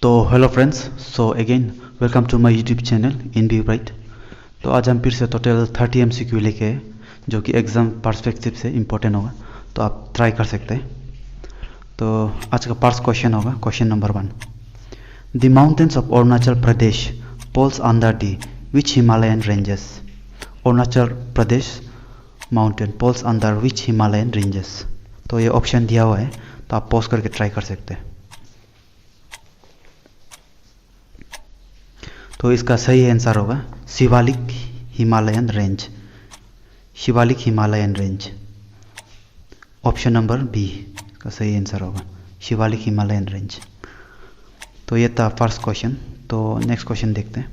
तो hello friends, so again welcome to my YouTube channel in be bright. तो आज हम फिर से टोटल 30 MCQ लेके आए, जो कि एग्ज़ाम पर्सपेक्टिव से इम्पोर्टेंट होगा, तो आप ट्राई कर सकते हैं। तो आज का फर्स्ट क्वेश्चन होगा question number 1। The mountains of Arunachal Pradesh falls under the which Himalayan ranges. Arunachal Pradesh mountain falls under which Himalayan ranges. तो ये ऑप्शन दिया हुआ है, तो आप पॉज करके ट्राई कर सकते हैं। तो इसका सही आंसर होगा Shivalik Himalayan range. Shivalik Himalayan range, option number B का सही आंसर होगा शिवालिक हिमालयन रेंज। तो ये था फर्स्ट क्वेश्चन। तो नेक्स्ट क्वेश्चन देखते हैं।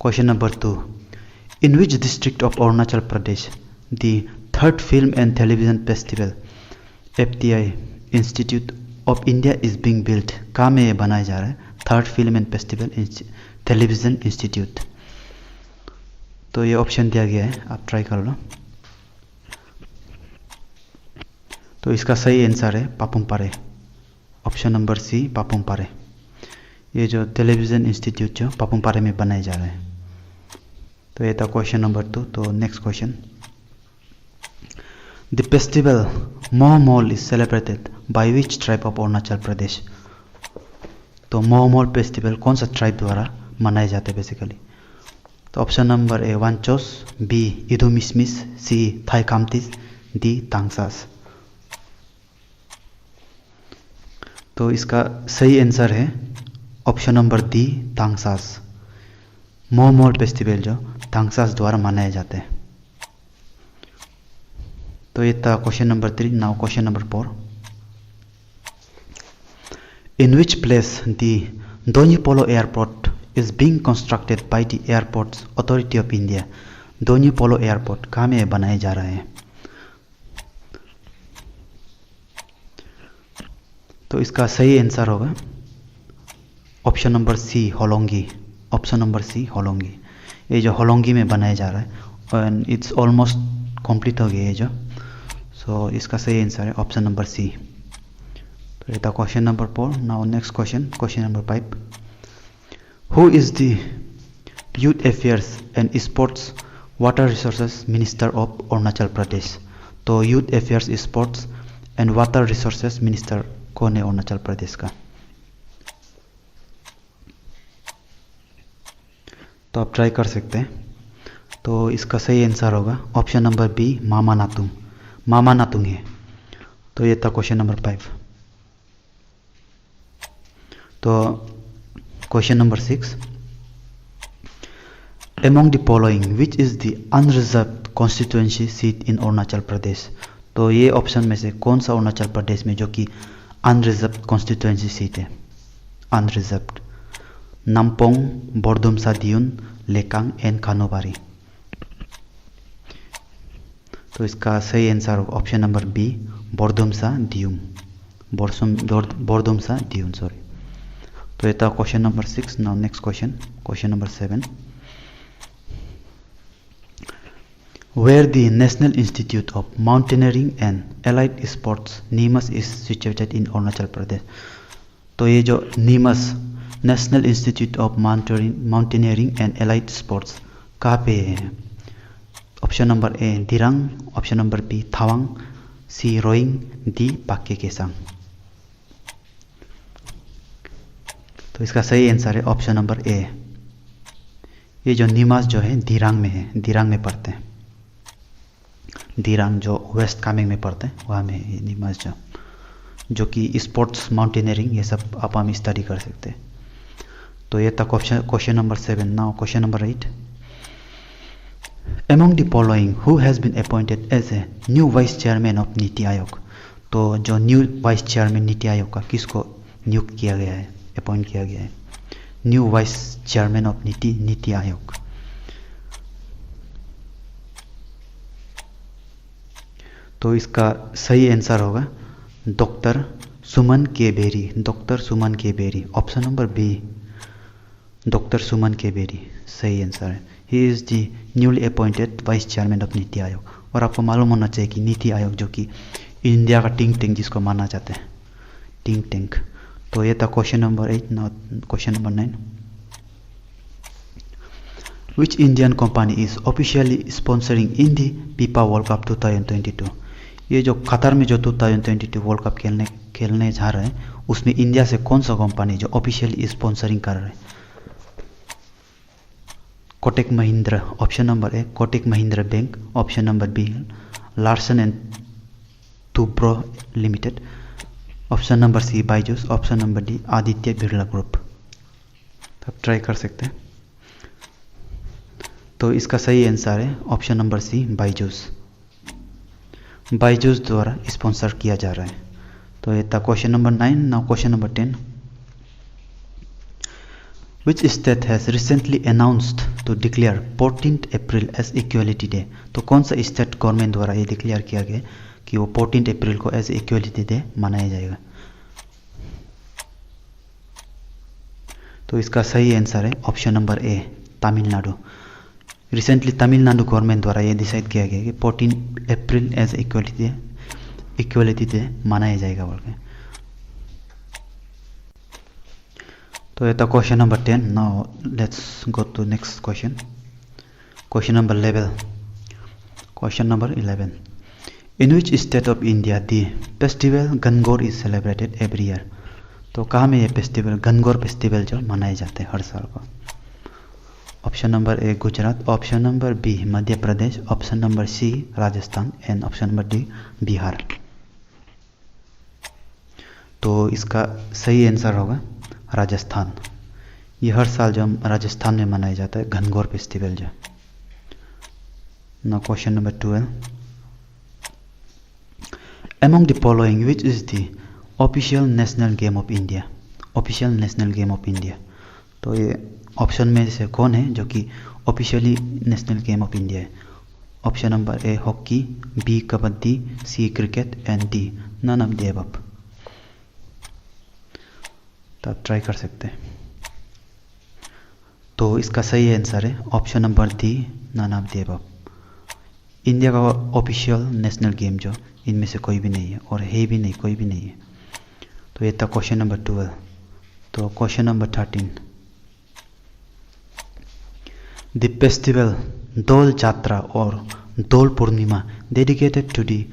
Question number 2। In which district of Arunachal Pradesh the third film and television festival FTI institute of India is being built. कहाँ में ये बनाया जा रहा है? Third film and festival television institute. तो ये ऑप्शन दिया गया है, आप ट्राई कर लो। तो इसका सही आंसर है Papumpare, option number C Papumpare. ये जो टेलीविजन इंस्टीट्यूट जो पापुमपारे में बनाए जा रहे हैं। तो ये था क्वेश्चन नंबर 2। तो next question. The festival Mohmol is celebrated by which tribe of Arunachal Pradesh. तो मोहमोल फेस्टिवल कौन सा ट्राइब द्वारा मनाए जाते हैं बेसिकली? तो option number A Wanchos, B Idu Mishmis, C Tai Khamtis, D Tangsas. तो इसका सही आंसर है option number D Tangsas. Mohmol festival जो तांगसास द्वारा मनाए जाते हैं। तो ये था question number 3। Now question number 4। In which place the Donyi Polo Airport is being constructed by the Airports Authority of India? Donyi Polo Airport कहाँ में बनाए जा रहे हैं? तो इसका सही आंसर होगा option number C Hollongi. Option number C Hollongi. ये जो होलोंगी में बनाया जा रहा है एंड इट्स ऑलमोस्ट कंप्लीट हो गया है जो। सो इसका सही आंसर है ऑप्शन नंबर सी। तो ये था question number 4। Now next question, question number 5। Who is the youth affairs and sports water resources minister of Arunachal Pradesh. तो youth affairs, sports and water resources minister कौन है अरुणाचल प्रदेश का? तो आप ट्राई कर सकते हैं। तो इसका सही आंसर होगा ऑप्शन नंबर बी मामा नातुंग। मामा नातुंग है। तो ये था क्वेश्चन नंबर 5। तो question number 6। Among the following which is the unreserved constituency seat in Arunachal Pradesh. तो ये ऑप्शन में से कौन सा अरुणाचल प्रदेश में जो कि अनरिजर्व्ड कॉन्स्टिट्यूएंसी सीट है? अनरिजर्व्ड। नामपोंग, बोरदुमसा दियुन, लेकांग एंड खानोबारी। तो इसका सही आंसर होगा option number B Bordumsa Diyum. Bordumsa Diyun, sorry. तो ये था question number 6। Now next question, question number 7। Where the national institute of mountaineering and allied sports NIMAS is situated in Arunachal Pradesh. तो ये जो NIMAS national institute of mountaineering and allied sports कहाँ पे है? Option number A Dirang, option number B Tawang, C Roing, D Pakke Kessang. तो इसका सही answer है ऑप्शन नंबर ए। ये जो नीमास जो है दिरांग में है, दिरांग में पढ़ते हैं। दिरांग जो वेस्ट कामेंग में पढ़ते हैं वहाँ में है नीमास जो कि स्पोर्ट्स, माउंटेनियरिंग ये सब आप हम स्टडी कर सकते हैं। तो ये था question number 7। Now question number 8। Among the following who has been appointed as a new vice chairman of NITI Aayog. तो जो new vice chairman NITI Aayog का किसको नियुक्त किया गया है, अपॉइंट किया गया है? New vice chairman of NITI आयोग। तो इसका सही आंसर होगा doctor Suman K berry. Doctor Suman K Bery, option number B doctor Suman K Bery सही आंसर है। He is the newly appointed vice chairman of NITI Aayog. और आपको मालूम होना चाहिए कि नीति आयोग जो कि इंडिया का थिंक टैंक जिसको माना जाता है, थिंक टैंक, तो ये था question number 8। Now question number 9, Which Indian company is officially sponsoring Indy FIFA World Cup 2022? ये जो कतर में जो 2022 वर्ल्ड कप खेलने जा रहे हैं उसमें इंडिया से कौन सा कंपनी जो ऑफिशियली स्पॉन्सरिंग कर रहे हैं? Kotak Mahindra, option number A Kotak Mahindra bank, option number B Larsen and Toubro limited, option number C Byju's, option number D Aditya Birla group. तो आप ट्राई कर सकते हैं। तो इसका सही आंसर है option number C Byju's. Byju's द्वारा स्पॉन्सर किया जा रहा है। तो ये था question number 9। Now question number 10, Which state has recently announced to declare 14th April as Equality Day? तो कौन सा स्टेट गवर्नमेंट द्वारा ये डिक्लेयर किया गया कि वो 14 अप्रैल को एज इक्वलिटी डे मनाया जाएगा? तो इसका सही आंसर है ऑप्शन नंबर ए तमिलनाडु। रिसेंटली तमिलनाडु गवर्नमेंट द्वारा ये डिसाइड किया गया कि 14 अप्रैल एज इक्वलिटी डे मनाया जाएगा बोल के। तो ये था question number 10। Now let's go to next question, question number 11। Question number 11, in which state of India the festival Gangaur is celebrated every year? तो कहाँ में ये फेस्टिवल गणगौर फेस्टिवल जो मनाए जाते हैं हर साल को? Option number A Gujarat, option number B Madhya Pradesh, option number C Rajasthan and option number D Bihar. तो इसका सही आंसर होगा राजस्थान। ये हर साल जो राजस्थान में मनाया जाता है गणगौर फेस्टिवल जो। Now question number 12, Among the following which is the official national game of India? Official national game of India. तो ये ऑप्शन में से कौन है जो कि officially national game of India है? Option number A hockey, B kabaddi, C cricket and D none of the above. तो आप ट्राई कर सकते हैं। तो इसका सही आंसर है option number D none of the above. India का ऑफिशियल नेशनल गेम जो इनमें से कोई भी नहीं है और है भी नहीं, कोई भी नहीं है। तो ये था क्वेश्चन नंबर 12। तो question number 13, the festival Dol Jatra और Dol Purnima dedicated to the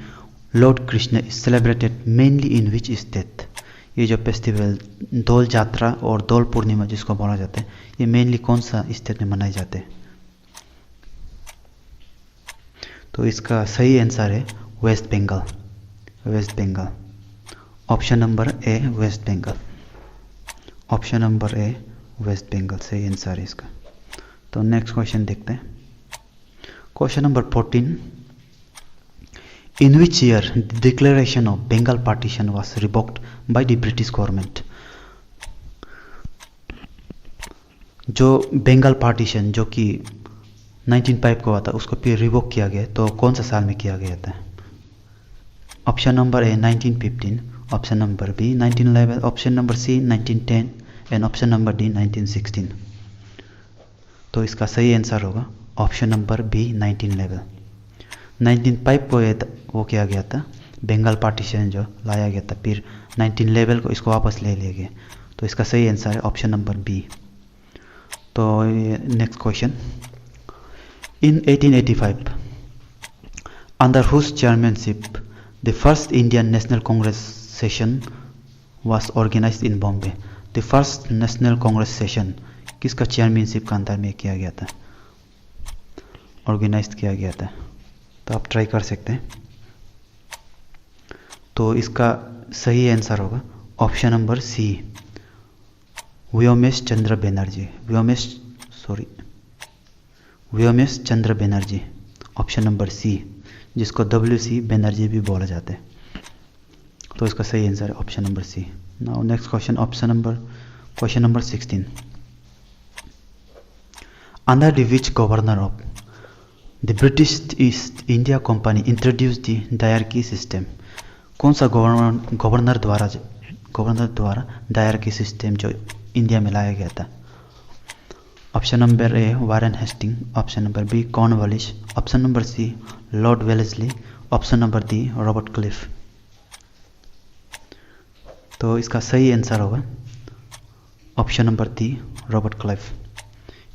lord Krishna is celebrated mainly in which state? ये जो फेस्टिवल दोल जात्रा और दोल पूर्णिमा जिसको बोला जाता है ये मेनली कौन सा स्टेट में मनाए जाते हैं? तो इसका सही आंसर है West Bengal. West Bengal, option number A West Bengal, option number A West Bengal सही आंसर है इसका। तो नेक्स्ट क्वेश्चन देखते हैं, question number 14, in which year the declaration of Bengal partition was revoked by the British government? जो बंगाल पार्टीशन जो कि 1905 को हुआ था उसको फिर रिवोक किया गया, तो कौन सा साल में किया गया था? Option number A 1915, option number B 1911, option number C 1910 and option number D 1916। तो इसका सही आंसर होगा ऑप्शन नंबर बी 1911। 1905 को वो किया गया था, बंगाल पार्टीशन जो लाया गया था, फिर 1911 को इसको वापस ले लिया गया। तो इसका सही आंसर है ऑप्शन नंबर बी। तो next question, in 1885 under whose chairmanship the first Indian National Congress session was organized in Bombay? The first National Congress session किसका चेयरमैनशिप का अंदर में किया गया था, ऑर्गेनाइज किया गया था? तो आप ट्राई कर सकते हैं। तो इसका सही आंसर होगा ऑप्शन नंबर सी व्योमेश चंद्र बनर्जी। व्योमेश चंद्र बनर्जी, ऑप्शन नंबर सी, जिसको WC बनर्जी भी बोला जाता है। तो इसका सही आंसर है option number C. Now next question, question number 16, under the which governor of the British East India company introduce the diarchy system? कौन सा गवर्नर द्वारा डायरकी सिस्टम जो इंडिया में लाया गया था? Option number A Warren Hasting, option number B Cornwallis, option number C lord Wellesley, option number D Robert Cliff. तो इसका सही आंसर होगा option number D, Robert Clive.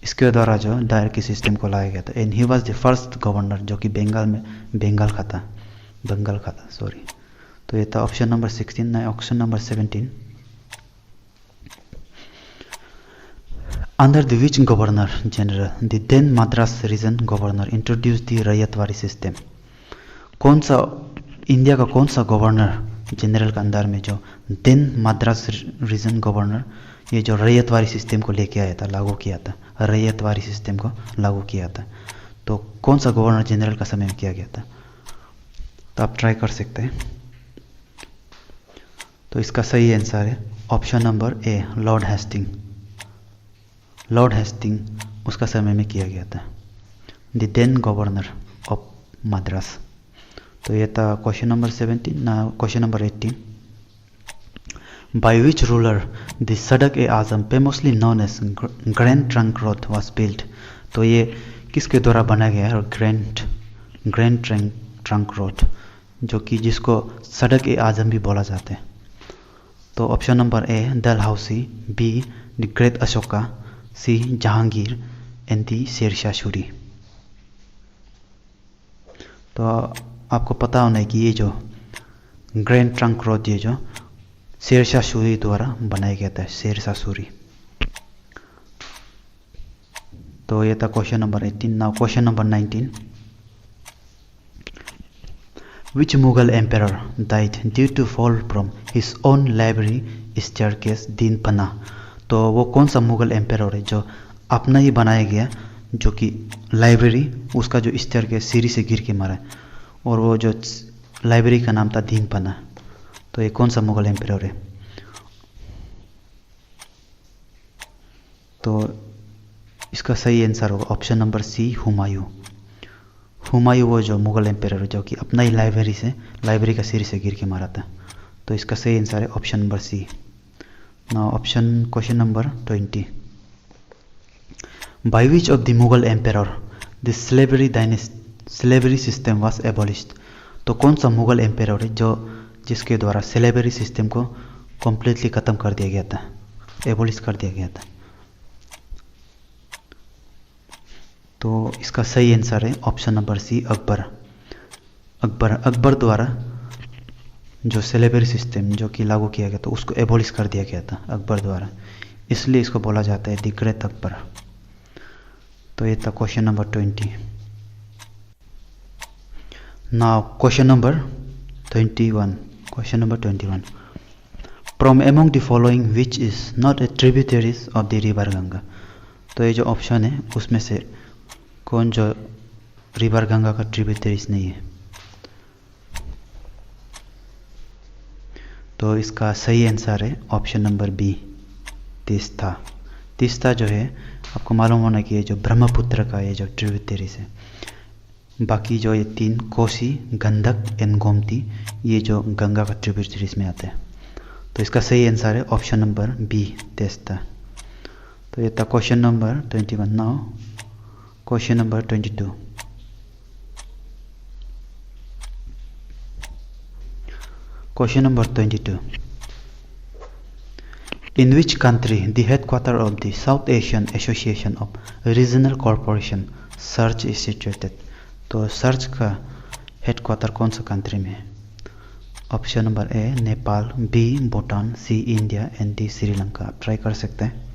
इसके द्वारा जो डायरकी सिस्टम को लाया गया था, and he was the first governor जो कि बंगाल का था सॉरी। तो ये था option number 16। Now option number 17, under the which governor general the then Madras region governor introduce the ryotwari system. कौन सा इंडिया का कौन सा गवर्नर जनरल के अंदर में जो देन मद्रास रीजन गवर्नर ये जो रैयतवारी सिस्टम को लेके आया था, लागू किया था, रैयतवारी सिस्टम को लागू किया था, तो कौन सा गवर्नर जनरल का समय में किया गया था? तो आप ट्राई कर सकते हैं। तो इसका सही आंसर है option number A, lord Hasting. Lord Hasting उसका समय में किया गया था, the then governor of Madras. तो ये था question number 17। Now question number 18, by which ruler the Sadak-e-Azam famously known as grand trunk road was built. तो ये किसके द्वारा बनाया गया है? और ग्रैंड ट्रंक रोड जो कि जिसको सड़क-ए-आज़म भी बोला जाता है। तो option number A, Dalhousie, B, the great Ashoka, C, Jahangir, and the Sher Shah Suri. तो आपको पता होना है कि ये जो ग्रैंड ट्रंक रोड ये जो शेरशाह सूरी द्वारा बनाया गया था, शेरशाह सूरी। तो ये था question number 18। Now question number 19, which Mughal emperor died due to fall from his own library staircase Dinpanah. तो वो कौन सा मुगल एम्पेरर है जो अपना ही बनाया गया, जो कि लाइब्रेरी उसका जो स्टेयरकेस सीढ़ी से गिर के मरा, और वो जो लाइब्रेरी का नाम था दीन पना। तो ये कौन सा मुगल एम्पेरर है? तो इसका सही आंसर होगा option number C, Humayun. Humayun वो जो मुगल एम्पेरर जो कि अपना ही लाइब्रेरी का सीढ़ी से गिर के मारा था। तो इसका सही आंसर है option number C. Now question number 20, by which of the Mughal emperor the slavery system was abolished. तो कौन सा मुगल एम्पेरर है जो जिसके द्वारा स्लेवरी सिस्टम को कम्प्लीटली ख़त्म कर दिया गया था, एबॉलिश कर दिया गया था? तो इसका सही आंसर है ऑप्शन नंबर सी, अकबर द्वारा जो स्लेवरी सिस्टम जो कि लागू किया गया था उसको एबॉलिश कर दिया गया था अकबर द्वारा, इसलिए इसको बोला जाता है द ग्रेट अकबर। तो ये था question number 20। Now question number 21। Question number 21, from among the following which is not a tributaries of the river Ganga. तो ये जो ऑप्शन है उसमें से कौन जो रिवर गंगा का ट्रिब्यूटरीज नहीं है? तो इसका सही आंसर है option number B, Teesta. Teesta जो है आपको मालूम होना कि ये जो ब्रह्मपुत्र का ये जो ट्रिब्यूटरीज है, बाकी जो ये 3 कोसी, गंडक एंड गोमती ये जो गंगा का ट्रिब्यूटरीज में आते हैं। तो इसका सही आंसर है ऑप्शन नंबर बी, तीस्ता। तो ये था question number 21। Now question number 22, question number 22, in which country the headquarter of the South Asian Association of Regional Corporation SAARC is situated। तो सर्च का हेडक्वार्टर कौन सा कंट्री में है? Option number A, Nepal, B, Bhutan, C, India, and D, Sri Lanka. आप try कर सकते हैं।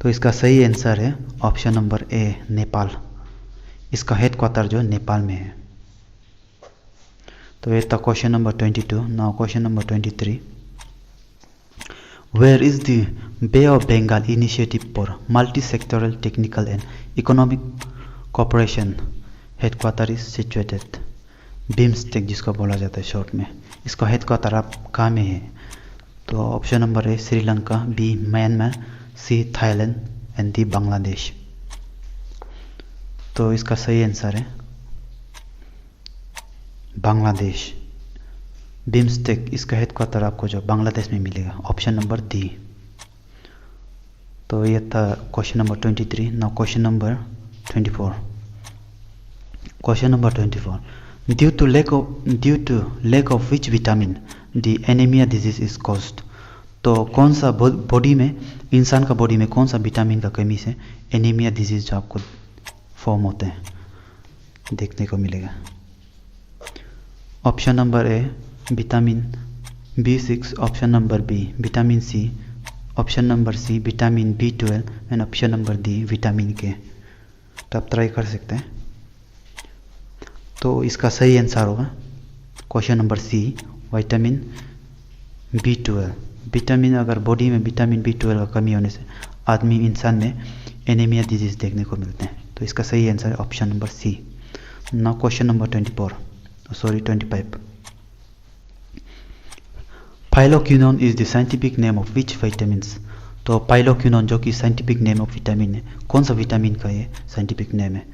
तो इसका सही आंसर है ऑप्शन नंबर ए, नेपाल। इसका हेडक्वार्टर जो नेपाल में है। तो ये था question number 22। Now question number 23, where is the bay of Bengal initiative for multi sectoral technical and economic cooperation headquarter is situated. BIMSTEC जिसको बोला जाता है शॉर्ट में, इसका हेडक्वार्टर आप कहाँ में है? तो option number A, Sri Lanka, B, Myanmar, C, Thailand, and D, Bangladesh. तो इसका सही आंसर है बांग्लादेश। बिम्स्टेक इसका हेडक्वार्टर आपको जो बांग्लादेश में मिलेगा, ऑप्शन नंबर डी। तो ये था question number 23। Now question number 24। Question number 24, due to lack of which vitamin the anaemia disease is caused. तो कौन सा बॉडी में, इंसान का बॉडी में कौन सा विटामिन का कमी से एनीमिया डिजीज जो आपको फॉर्म होते हैं देखने को मिलेगा। Option number A vitamin B6, option number B vitamin C, option number C vitamin B12 and option number D vitamin K. तो आप ट्राई कर सकते हैं। तो इसका सही आंसर होगा question number C vitamin B12। Vitamin, अगर बॉडी में विटामिन B12 का कमी होने से आदमी, इंसान में एनीमिया डिजीज देखने को मिलते हैं। तो इसका सही आंसर है option number C. Now question number 25। Phylloquinone is the scientific name of which vitamins. तो फाइलोक्विनोन जो कि साइंटिफिक नेम ऑफ विटामिन है, कौन सा विटामिन का ये साइंटिफिक नेम है?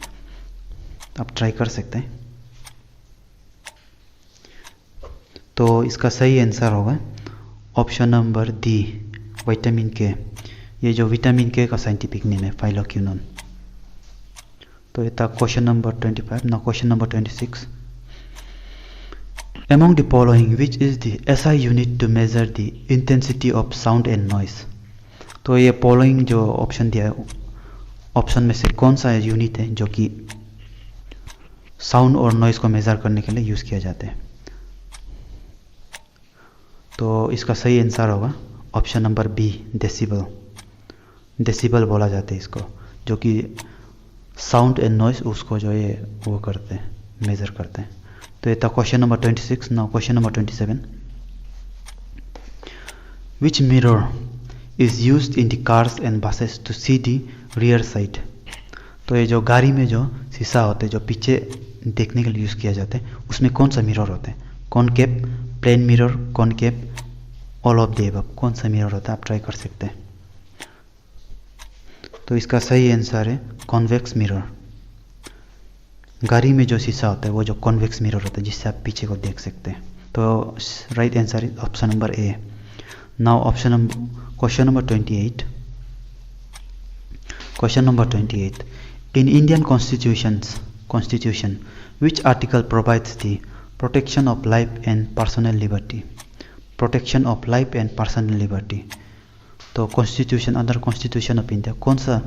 आप ट्राई कर सकते हैं। तो इसका सही आंसर होगा ऑप्शन नंबर डी विटामिन के। ये जो विटामिन के का साइंटिफिक नेम है फाइलोक्विनोन। तो ये था क्वेश्चन नंबर 25। ना question number 26। Among the following, which is the SI unit to measure the intensity of sound and noise? तो ये फॉलोइंग जो ऑप्शन दिया है, ऑप्शन में से कौन सा यूनिट है जो कि साउंड और नॉइज को मेजर करने के लिए यूज़ किया जाता है? तो इसका सही आंसर होगा option number B decibel. Decibel बोला जाता है इसको, जो कि साउंड एंड नॉइज उसको जो ये वो करते हैं, मेजर करते हैं। तो ये था question number 26। Now question number 27। Which mirror is used in the cars and buses to see the rear side. तो ये जो गाड़ी में जो शीशा होते हैं, जो पीछे देखने के लिए यूज़ किया जाता है, उसमें कौन सा मिरर होता है? Concave, plane mirror, concave, all of the above. कौन सा मिरर होता है? आप ट्राई कर सकते हैं। तो इसका सही आंसर है कॉन्वेक्स मिरर। गाड़ी में जो शीशा होता है वो जो कॉन्वेक्स मिरर होता है, जिससे आप पीछे को देख सकते हैं। तो right answer is option number A. Now question number 28। Question number 28। In Indian constitution which article provides the protection of life and personal liberty. Protection of life and personal liberty. तो constitution, under constitution of India कौन सा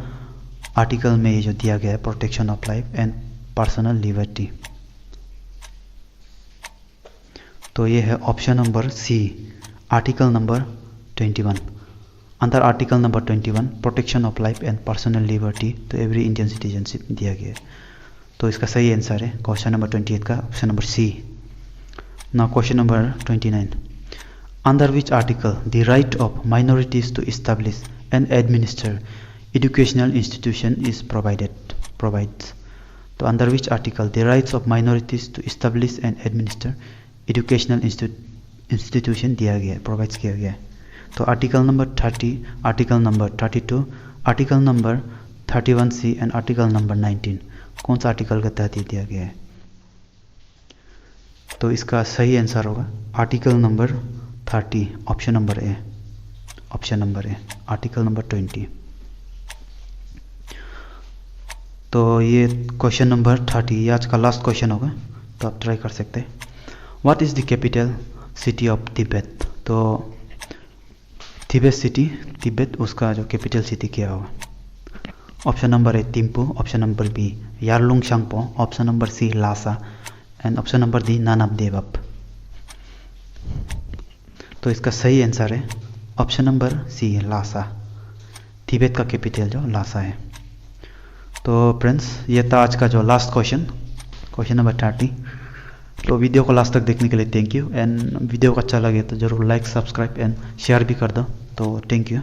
article में ये जो दिया गया है protection of life and personal liberty? तो ये है option number C article number 21। Under article number 21 protection of life and personal liberty तो एवरी इंडियन सिटीजनशिप दिया गया है। तो इसका सही आंसर है क्वेश्चन नंबर 28 का option number C. Now question number 29। Under which article the right of minorities to establish and administer educational institution is provides. तो under which article the rights of minorities to establish and administer educational institution दिया गया है, provides किया गया है। तो article number 30, article number 32, article number 31C and article number 19 कौन सा आर्टिकल के तहत ये दिया गया है? तो इसका सही आंसर होगा आर्टिकल नंबर 30 ऑप्शन नंबर ए। ऑप्शन नंबर ए आर्टिकल नंबर 20। तो ये क्वेश्चन नंबर 30 ये आज का लास्ट क्वेश्चन होगा, तो आप ट्राई कर सकते हैं। What is the capital city of Tibet? तो तिब्बत सिटी, तिब्बत उसका जो कैपिटल सिटी क्या होगा? Option number A Thimphu, option number B Yarlung Tsangpo, option number C Lhasa and option number D नानाबदेवप। तो इसका सही आंसर है option number C Lhasa. Tibet का कैपिटल जो लासा है। तो फ्रेंड्स ये था आज का जो लास्ट क्वेश्चन, क्वेश्चन नंबर 30। तो वीडियो को लास्ट तक देखने के लिए थैंक यू। एंड वीडियो को अच्छा लगे तो ज़रूर लाइक, सब्सक्राइब एंड शेयर भी कर दो। तो थैंक यू।